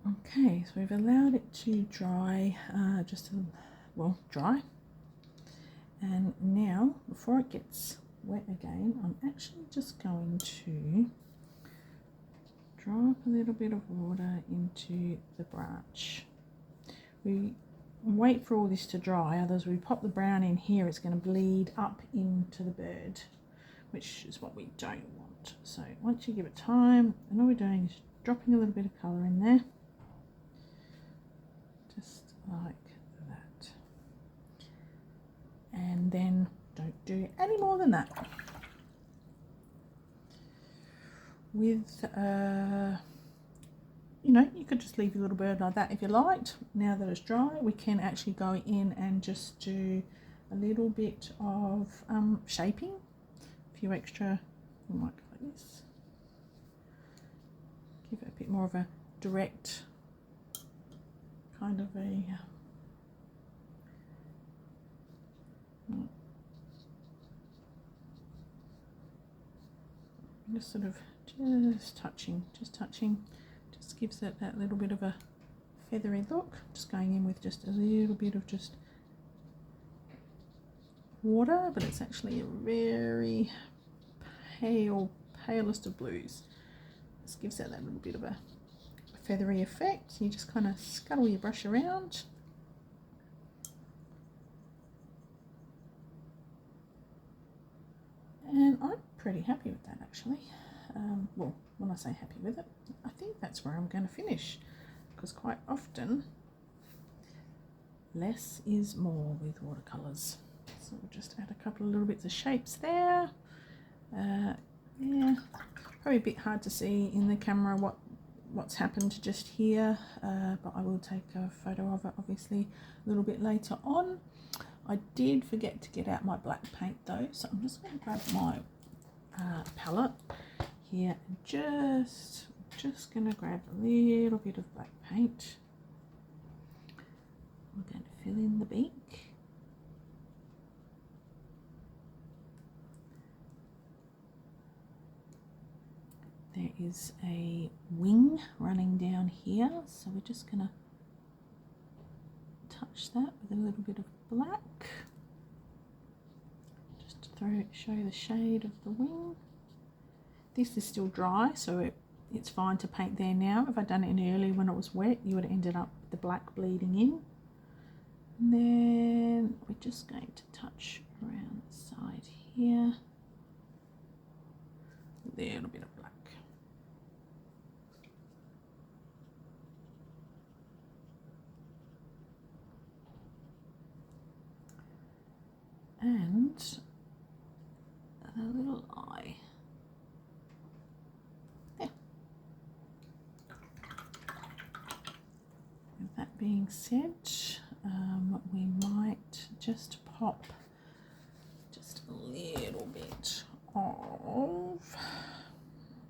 Okay, so we've allowed it to dry, dry. And now, before it gets wet again, I'm actually just going to drop a little bit of water into the branch. We wait for all this to dry, otherwise we pop the brown in here, it's going to bleed up into the bird, which is what we don't want. So once you give it time, and all we're doing is dropping a little bit of colour in there, just like that. And then don't do any more than that. With you know, you could just leave your little bird like that if you liked. Now that it's dry, we can actually go in and just do a little bit of shaping, a few extra, we might go like this, give it a bit more of a direct kind of a just sort of just touching, just gives it that little bit of a feathery look. Just going in with just a little bit of just water, but it's actually a very palest of blues. Just gives it that little bit of a feathery effect. You just kind of scuttle your brush around. And I'm pretty happy with that actually. Well, when I say happy with it, I think that's where I'm going to finish, because quite often less is more with watercolours. So we'll just add a couple of little bits of shapes there. Yeah, probably a bit hard to see in the camera what's happened just here, but I will take a photo of it obviously a little bit later on. I did forget to get out my black paint though, so I'm just going to grab my palette here and just going to grab a little bit of black paint. We're going to fill in the beak. There is a wing running down here, so we're just going to touch that with a little bit of black, just to show the shade of the wing. This is still dry, so it's fine to paint there now. If I'd done it in early when it was wet, you would have ended up with the black bleeding in. And then we're just going to touch around the side here, a little bit of black. And a little eye. There. With that being said, we might just pop just a little bit of,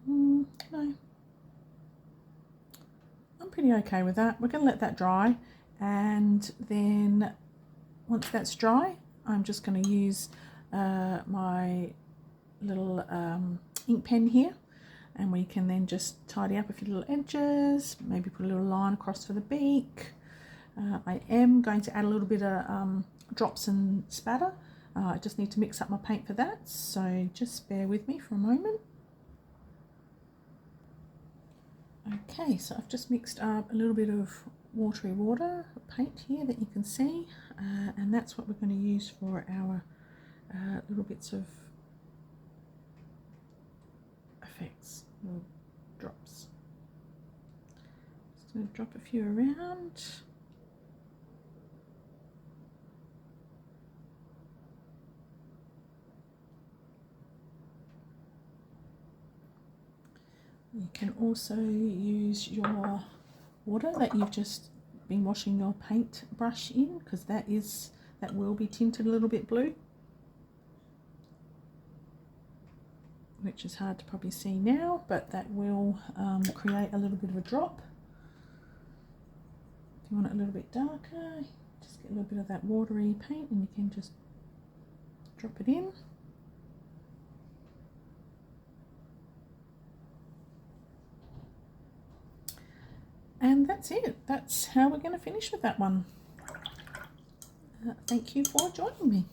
no, I'm pretty okay with that. We're going to let that dry, and then once that's dry, I'm just going to use my little ink pen here, and we can then just tidy up a few little edges, maybe put a little line across for the beak. I am going to add a little bit of drops and spatter. I just need to mix up my paint for that, so just bear with me for a moment. Okay, so I've just mixed up a little bit of watery water paint here that you can see, and that's what we're going to use for our little bits of effects, little drops. Just going to drop a few around. You can also use your water that you've just been washing your paint brush in, because that will be tinted a little bit blue, which is hard to probably see now, but that will create a little bit of a drop. If you want it a little bit darker, just get a little bit of that watery paint and you can just drop it in. And And that's it. That's how we're going to finish with that one. Thank you for joining me.